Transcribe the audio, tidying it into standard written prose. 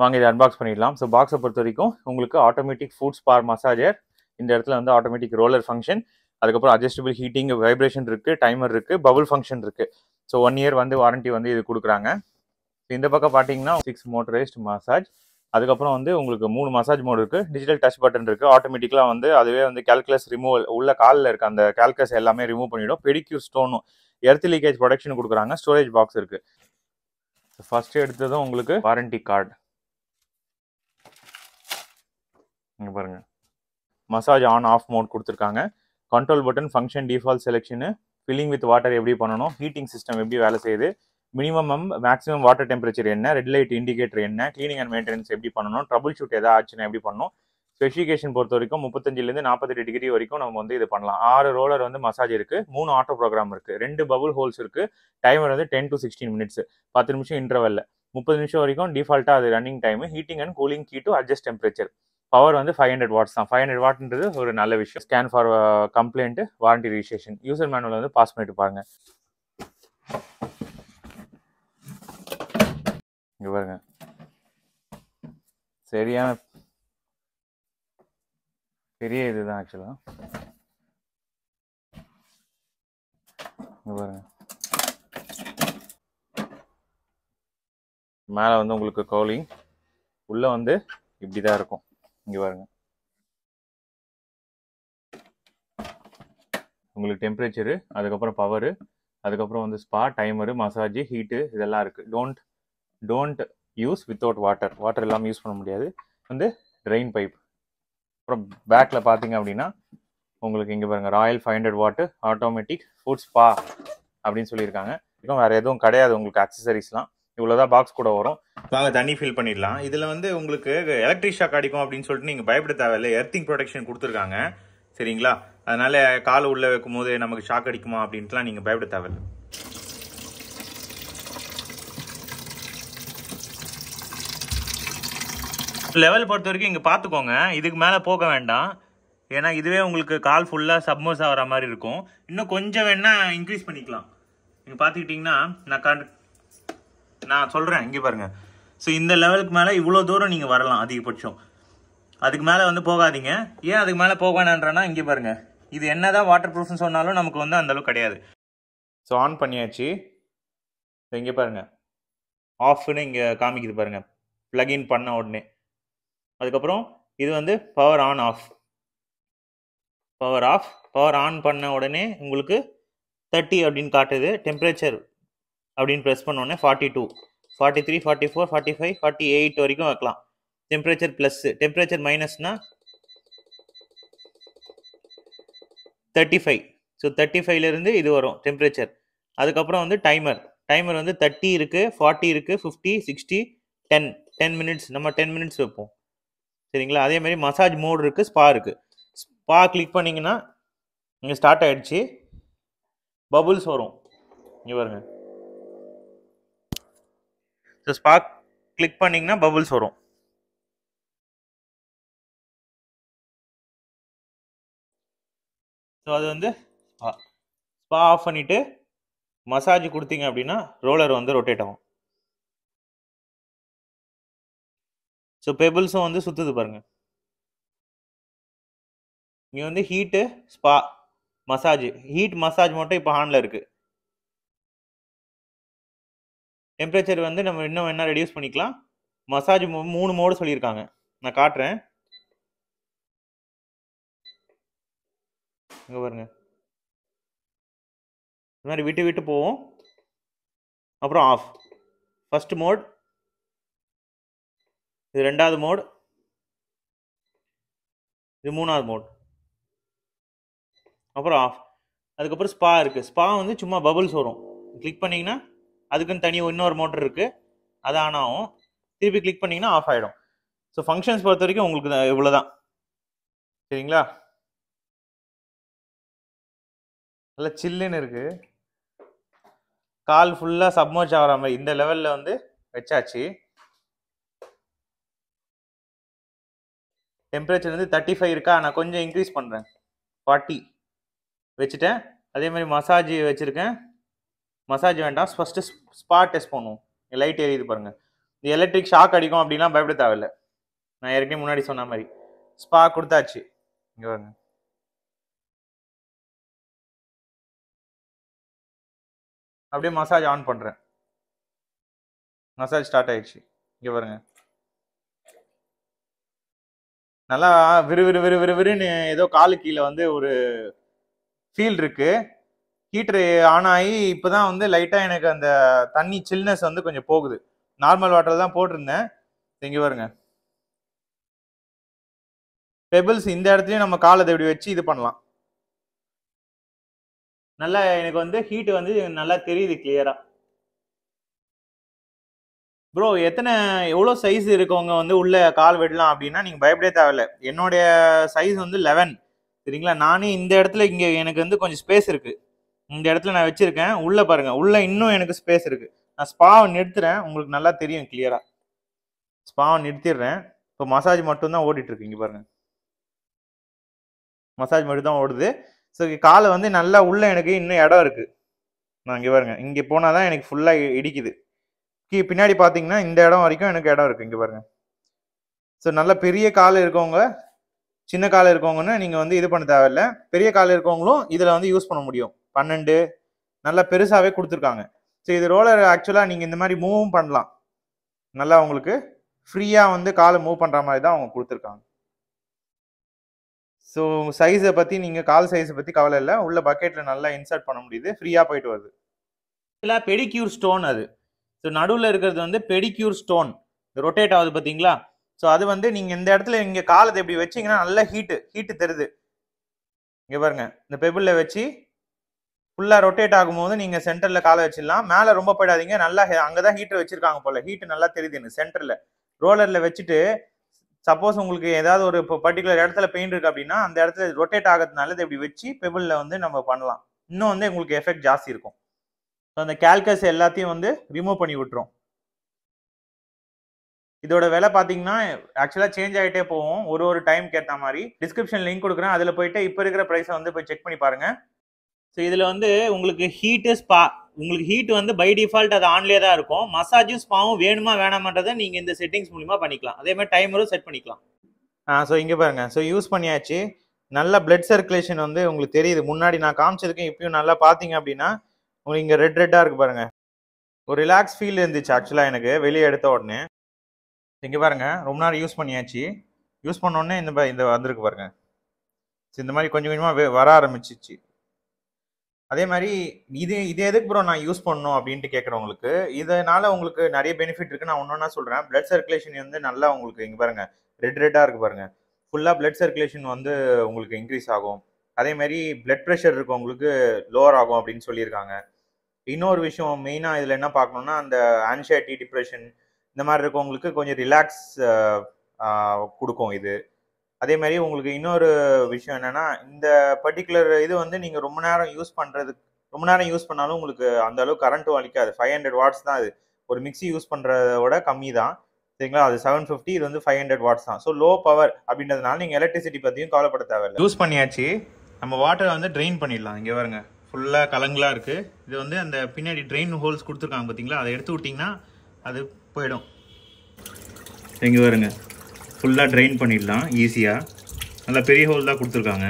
வாங்க இதை அன்பாக்ஸ் பண்ணிடலாம். ஸோ பாக்ஸை பொறுத்த வரைக்கும் உங்களுக்கு ஆட்டோமேட்டிக் ஃபுட் ஸ்பா மசாஜர், இந்த இடத்துல வந்து ஆட்டோமேட்டிக் ரோலர் ஃபங்க்ஷன், அதுக்கப்புறம் அட்ஜஸ்டபிள் ஹீட்டிங், வைப்ரேஷன் இருக்குது, டைமர் இருக்குது, பபுள் ஃபங்க்ஷன் இருக்குது. ஸோ 1 இயர் வந்து வாரண்ட்டி வந்து இது கொடுக்குறாங்க. இந்த பக்கம் பார்த்தீங்கன்னா 6 மோட்டரைஸ்ட் மசாஜ், அதுக்கப்புறம் வந்து உங்களுக்கு 3 மசாஜ் மோட் இருக்குது, டிஜிட்டல் டச் பட்டன் இருக்குது, ஆட்டோமேட்டிக்காக வந்து அதுவே வந்து கால்குலஸ் ரிமூவல் உள்ள காலில் இருக்க அந்த கால்குலஸ் எல்லாமே ரிமூவ் பண்ணிவிடும். பெடிக்யூர் ஸ்டோனும் எர்த் லீக்கேஜ் ப்ரொடக்ஷன் கொடுக்குறாங்க. ஸ்டோரேஜ் பாக்ஸ் இருக்குது. ஃபர்ஸ்ட் எடுத்ததும் உங்களுக்கு வாரண்டி கார்டு இங்கே பாருங்க. மசாஜ் ஆன் ஆஃப் மோட் கொடுத்துருக்காங்க. Control button, function, default selection, filling with water எப்படி பண்ணணும், ஹீட்டிங் சிஸ்டம் எப்படி வேலை செய்யுது, மினிமம் மேக்ஸிமம் வாட்டர் டெம்பரேச்சர் என்ன, ரெட் லைட் இண்டிகேட்டர் என்ன, கிளீனிங் அண்ட் மெயின்டெனன்ஸ் எப்படி பண்ணணும், ட்ரபிள் ஷூட் எதாவது ஆச்சுன்னா எப்படி பண்ணணும். ஸ்பெசிஃபிகேஷன் பொறுத்த வரைக்கும் 35லேருந்து 48 டிகிரி வரைக்கும் நம்ம வந்து இது பண்ணலாம். 6 ரோலர் வந்து மசாஜ் இருக்குது, 3 ஆட்டோ ப்ரோக்ராம் இருக்குது, 2 பபுள் ஹோல்ஸ் இருக்குது, டைமர் வந்து 10 to 16 மினிட்ஸ், 10 நிமிஷம் இன்டர்வல்ல, 30 நிமிஷம் வரைக்கும் டிஃபால்ட்டாக அது running time, heating and cooling key to adjust temperature. Power வந்து 500 வாட்ஸ் தான். 500 வாட்ன்றது ஒரு நல்ல விஷயம். Scan for complaint, warranty registration. User manual வந்து பாஸ் பண்ணிட்டு பாருங்க. இங்க பாருங்க, சரியான பெரிய இதுதான் ஆக்சுவலா. இங்க பாருங்க, மேலே வந்து உங்களுக்கு கவுலிங், உள்ள வந்து இப்படிதான் இருக்கும். இங்க பாருங்க, உங்களுக்கு டெம்பரேச்சரு, அதுக்கப்புறம் பவரு, அதுக்கப்புறம் வந்து ஸ்பா, டைமரு, மசாஜ், ஹீட்டு இதெல்லாம் இருக்குது. Don't use without water. Water இல்லாமல் யூஸ் பண்ண முடியாது. வந்து ட்ரெயின் பைப். அப்புறம் பேக்கில் பார்த்தீங்க அப்படின்னா உங்களுக்கு இங்கே பாருங்கள், ராயல் 500 வாட்டு ஆட்டோமேட்டிக் ஃபுட் ஸ்பா அப்படின்னு சொல்லியிருக்காங்க. இன்னும் வேறு எதுவும் கிடையாது உங்களுக்கு அக்சசரிஸ்லாம். இவ்வளோதான் பாக்ஸ் கூட வரும். வாங்க தண்ணி ஃபில் பண்ணிடலாம். இதில் வந்து உங்களுக்கு எலக்ட்ரிக் ஷாக் அடிக்கும் அப்படின்னு சொல்லிட்டு நீங்கள் பயப்பட தேவையில்லை. எர்த்திங் ப்ரொடெக்ஷன் கொடுத்துருக்காங்க, சரிங்களா? அதனால காலை உள்ளே வைக்கும் போது நமக்கு ஷாக் அடிக்குமா அப்படின்ட்டுலாம் நீங்கள் பயப்பட தேவையில்லை. லெவல் பொறுத்த வரைக்கும் இங்கே பார்த்துக்கோங்க, இதுக்கு மேலே போக வேண்டாம். ஏன்னா இதுவே உங்களுக்கு கால் ஃபுல்லாக சப்மர்ஸ் ஆகிற மாதிரி இருக்கும். இன்னும் கொஞ்சம் வேணா இன்க்ரீஸ் பண்ணிக்கலாம். நீங்கள் பார்த்துக்கிட்டிங்கன்னா நான் சொல்கிறேன், இங்கே பாருங்கள். ஸோ இந்த லெவலுக்கு மேலே இவ்வளோ தூரம் நீங்கள் வரலாம் அதிகபட்சம். அதுக்கு மேலே வந்து போகாதீங்க. ஏன் அதுக்கு மேலே போக வேணான்றனா, இங்கே பாருங்கள், இது என்ன தான் வாட்டர் ப்ரூஃப்னு சொன்னாலும் நமக்கு வந்து அந்தளவுக்கு கிடையாது. ஸோ ஆன் பண்ணியாச்சு. ஸோ இங்கே பாருங்கள், ஆஃப்னு இங்கே காமிக்குது பாருங்கள், ப்ளக்இன் பண்ண உடனே. அதுக்கப்புறம் இது வந்து power on off, power on பண்ண உடனே உங்களுக்கு 30 அப்படின்னு காட்டுது. டெம்பரேச்சர் அப்படின்னு ப்ரெஸ் பண்ண உடனே 42, 43, 44, 45, 48 வரைக்கும் வைக்கலாம். டெம்பரேச்சர் ப்ளஸ், டெம்பரேச்சர் மைனஸ்னா 35. ஸோ 35லேருந்து இது வரும் டெம்பரேச்சர். அதுக்கப்புறம் வந்து டைமர் வந்து 30 இருக்குது, 40 இருக்குது, 50, 60, 10 மினிட்ஸ். நம்ம 10 மினிட்ஸ் வைப்போம், சரிங்களா? அதே மாதிரி மசாஜ் மோட் இருக்குது, ஸ்பா இருக்குது. ஸ்பா கிளிக் பண்ணிங்கன்னா இங்கே ஸ்டார்ட் ஆகிடுச்சு. பபுள்ஸ் வரும், இங்கே பாருங்க. ஸோ ஸ்பா கிளிக் பண்ணிங்கன்னா பபுள்ஸ் வரும். ஸோ அது வந்து ஸ்பா ஆஃப் பண்ணிவிட்டு மசாஜ் கொடுத்தீங்க அப்படின்னா ரோலர் வந்து ரொட்டேட் ஆகும். ஸோ பெபிள்ஸும் வந்து சுற்றுது பாருங்கள். இங்கே வந்து heat, spa, massage. Heat massage மட்டும் இப்போ ஆனில் இருக்குது. டெம்பரேச்சர் வந்து நம்ம இன்னும் என்ன ரெடியூஸ் பண்ணிக்கலாம். மசாஜ் 3 மோடு சொல்லியிருக்காங்க, நான் காட்டுறேன். இங்கே பாருங்க, இந்த மாதிரி விட்டு விட்டு போவோம். அப்புறம் ஆஃப். ஃபர்ஸ்ட் மோட், இது 2வது மோட், இது 3வது மோட், அப்புறம் ஆஃப். அதுக்கப்புறம் ஸ்பா இருக்குது. ஸ்பா வந்து சும்மா பபுள்ஸ் வரும். கிளிக் பண்ணிங்கன்னா அதுக்குன்னு தனி இன்னொரு மோட்டர் இருக்குது, அது ஆன் ஆகும். திருப்பி கிளிக் பண்ணிங்கன்னா ஆஃப் ஆகிடும். ஸோ ஃபங்க்ஷன்ஸ் பொறுத்த வரைக்கும் உங்களுக்கு இவ்வளோதான், சரிங்களா? நல்லா சில்லுன்னு இருக்குது. கால் ஃபுல்லாக சப்மர்ஜ் ஆகிற மாதிரி இந்த லெவலில் வந்து வச்சாச்சு. டெம்பரேச்சர் வந்து 35 இருக்கா, நான் கொஞ்சம் இன்க்ரீஸ் பண்ணுறேன், 40 வச்சுட்டேன். அதே மாதிரி மசாஜ் வச்சுருக்கேன். மசாஜ் வேண்டாம், ஃபஸ்ட்டு ஸ்பா டெஸ்ட் பண்ணுவோம். லைட் எரியுது பாருங்கள், இந்த எலக்ட்ரிக் ஷாக் அடிக்கும் அப்படின்லாம் பயப்பட தேவையில்லை. நான் ஏற்கனவே முன்னாடி சொன்ன மாதிரி ஸ்பா கொடுத்தாச்சு. இங்கே பாருங்க, அப்படியே மசாஜ் ஆன் பண்ணுறேன். மசாஜ் ஸ்டார்ட் ஆயிடுச்சு. இங்கே பாருங்க, நல்லா விறுவிறுன்னு ஏதோ காலு கீழே வந்து ஒரு ஃபீல் இருக்கு. ஹீட்ரு ஆன் ஆகி இப்போதான் வந்து லைட்டாக எனக்கு அந்த தண்ணி சில்னஸ் வந்து கொஞ்சம் போகுது. நார்மல் வாட்டர் தான் போட்டிருந்தேன். இங்கே பாருங்க, பெபிள்ஸ் இந்த இடத்துலையும் நம்ம காலை இப்படி வச்சு இது பண்ணலாம். நல்லா எனக்கு வந்து ஹீட் வந்து நல்லா தெரியுது கிளியரா. ப்ரோ எவ்வளோ சைஸ் இருக்கவங்க வந்து உள்ள கால் விடலாம் அப்படின்னா நீங்கள் பயப்படவே தேவையில்லை. என்னுடைய சைஸ் வந்து 11 சரிங்களா. நானே இந்த இடத்துல இங்கே எனக்கு வந்து கொஞ்சம் ஸ்பேஸ் இருக்கு. இந்த இடத்துல நான் வச்சிருக்கேன். உள்ள பாருங்க, உள்ள இன்னும் எனக்கு ஸ்பேஸ் இருக்கு. நான் ஸ்பாவை நிறுத்துறேன், உங்களுக்கு நல்லா தெரியும் கிளியரா. ஸ்பாவை நிறுத்திடுறேன். இப்போ மசாஜ் மட்டும் தான் ஓடிட்டு இருக்கு. இங்கே பாருங்க, மசாஜ் மட்டும் தான் ஓடுது. ஸோ காலை வந்து நல்லா உள்ள எனக்கு இன்னும் இடம் இருக்கு. நான் இங்கே பாருங்க, இங்கே போனால் தான் எனக்கு ஃபுல்லாக இடிக்குது. பின்னாடி பார்த்தீங்கன்னா இந்த இடம் வரைக்கும் எனக்கு இடம் இருக்கு. இங்கே பாருங்க. ஸோ நல்ல பெரிய கால் இருக்கவங்க, சின்ன கால் இருக்கவங்கன்னு நீங்கள் வந்து இது பண்ண தேவையில்லை. பெரிய கால் இருக்கவங்களும் இதில் வந்து யூஸ் பண்ண முடியும். 12 நல்லா பெருசாகவே கொடுத்துருக்காங்க. ஸோ இது ரோலர் ஆக்சுவலாக நீங்கள் இந்த மாதிரி மூவும் பண்ணலாம். நல்லா உங்களுக்கு ஃப்ரீயாக வந்து காலை மூவ் பண்ணுற மாதிரி தான் அவங்க கொடுத்துருக்காங்க. ஸோ சைஸை பற்றி நீங்கள் கால் சைஸை பற்றி கவலை இல்லை. உள்ள பக்கெட்டில் நல்லா இன்சர்ட் பண்ண முடியுது, ஃப்ரீயாக போயிட்டு வருது. இல்லை பெடிக்யூர் ஸ்டோன் அது. ஸோ நடுவில் இருக்கிறது வந்து பெடிக்யூர் ஸ்டோன், ரொட்டேட் ஆகுது பார்த்தீங்களா. ஸோ அது வந்து நீங்கள் இந்த இடத்துல இங்கே காலத்தை எப்படி வச்சிங்கன்னா நல்லா ஹீட்டு தருது. இங்கே பாருங்க, இந்த பெபிளில் வச்சு ஃபுல்லாக ரொட்டேட் ஆகும்போது நீங்கள் சென்டரில் காலை வச்சிடலாம். மேலே ரொம்ப போயிடாதீங்க, நல்லா அங்கே தான் ஹீட்டர் வச்சிருக்காங்க போல. ஹீட்டு நல்லா தெரியுது எனக்கு சென்டரில். ரோலரில் வச்சுட்டு சப்போஸ் உங்களுக்கு ஏதாவது ஒரு பர்டிகுலர் இடத்துல பெயின் இருக்கு அப்படின்னா அந்த இடத்துல ரொட்டேட் ஆகிறதுனால இதை இப்படி வச்சு பெபிளில் வந்து நம்ம பண்ணலாம். இன்னும் வந்து உங்களுக்கு எஃபெக்ட் ஜாஸ்தி இருக்கும். ஸோ அந்த கேல்கஸ் எல்லாத்தையும் வந்து ரிமூவ் பண்ணி விட்டுரும். இதோட விலை பார்த்தீங்கன்னா ஆக்சுவலாக சேஞ்ச் ஆகிட்டே போகும் ஒரு டைம்க்கு ஏற்ற மாதிரி. டிஸ்கிரிப்ஷன் லிங்க் கொடுக்குறேன், அதில் போயிட்டு இப்போ இருக்கிற ப்ரைஸை வந்து போய் செக் பண்ணி பாருங்க. ஸோ இதில் வந்து உங்களுக்கு ஹீட்டு ஸ்பா, உங்களுக்கு ஹீட் வந்து பை டிஃபால்ட் அது ஆன்லேயே தான் இருக்கும். மசாஜும் ஸ்பாவும் வேணுமா வேணாமன்றதை நீங்கள் இந்த செட்டிங்ஸ் மூலிமா பண்ணிக்கலாம். அதே மாதிரி டைமரும் செட் பண்ணிக்கலாம். ஸோ இங்கே பாருங்க, ஸோ யூஸ் பண்ணியாச்சு. நல்ல பிளட் சர்க்குலேஷன் வந்து உங்களுக்கு தெரியுது. முன்னாடி நான் காமிச்சதுக்கு இப்பயும் நல்லா பார்த்தீங்க அப்படின்னா உங்களுக்கு இங்கே ரெட்டாக இருக்கு பாருங்க. ஒரு ரிலாக்ஸ் ஃபீல் இருந்துச்சு ஆக்சுவலாக எனக்கு வெளியே எடுத்த உடனே. இங்கே பாருங்க, ரொம்ப நேரம் யூஸ் பண்ணியாச்சு. யூஸ் பண்ணோடனே இந்த வந்திருக்கு பாருங்க. ஸோ இந்த மாதிரி கொஞ்சம் கொஞ்சமாக வர ஆரம்பிச்சிச்சு. அதே மாதிரி இது எதுக்கு ப்ரோ நான் யூஸ் பண்ணணும் அப்படின்ட்டு கேட்குறவங்களுக்கு இதனால உங்களுக்கு நிறைய பெனிஃபிட் இருக்கு. நான் ஒன்றா சொல்கிறேன். பிளட் சர்க்குலேஷன் வந்து நல்லா உங்களுக்கு இங்கே பாருங்க ரெட்டாக இருக்கு பாருங்க. ஃபுல்லாக பிளட் சர்க்குலேஷன் வந்து உங்களுக்கு இன்க்ரீஸ் ஆகும். அதே மாதிரி பிளட் ப்ரெஷர் இருக்கவங்களுக்கு லோவர் ஆகும் அப்படின்னு சொல்லியிருக்காங்க. இன்னொரு விஷயம் மெயினாக இதில் என்ன பார்க்கணுன்னா, அந்த ஆன்சைட்டி டிப்ரெஷன் இந்த மாதிரி இருக்கவங்களுக்கு கொஞ்சம் ரிலாக்ஸ் கொடுக்கும் இது. அதே மாதிரி உங்களுக்கு இன்னொரு விஷயம் என்னன்னா, இந்த பர்டிகுலர் இது வந்து நீங்கள் ரொம்ப நேரம் யூஸ் பண்ணாலும் உங்களுக்கு அந்த அளவுக்கு கரண்ட்டும் அளிக்காது. 500 வாட்ஸ் தான். அது ஒரு மிக்சி யூஸ் பண்ணுறதோட கம்மி தான் சரிங்களா. அது 750, இது வந்து 500 வாட்ஸ் தான். ஸோ லோ பவர் அப்படின்றதுனால நீங்கள் எலக்ட்ரிசிட்டி பற்றியும் கவலைப்பட தேவையில்லை. யூஸ் பண்ணியாச்சு. நம்ம வாட்டரை வந்து ட்ரெயின் பண்ணிடலாம். இங்கே பாருங்க, ஃபுல்லாக கலங்களாக இருக்குது. இது வந்து அந்த பின்னாடி ட்ரெயின் ஹோல்ஸ் கொடுத்துருக்காங்க பார்த்தீங்களா, அதை எடுத்து விட்டிங்கன்னா அது போயிடும். இங்கே பாருங்க, ஃபுல்லாக ட்ரெயின் பண்ணிடலாம் ஈஸியாக. நல்லா பெரிய ஹோல் தான் கொடுத்துருக்காங்க.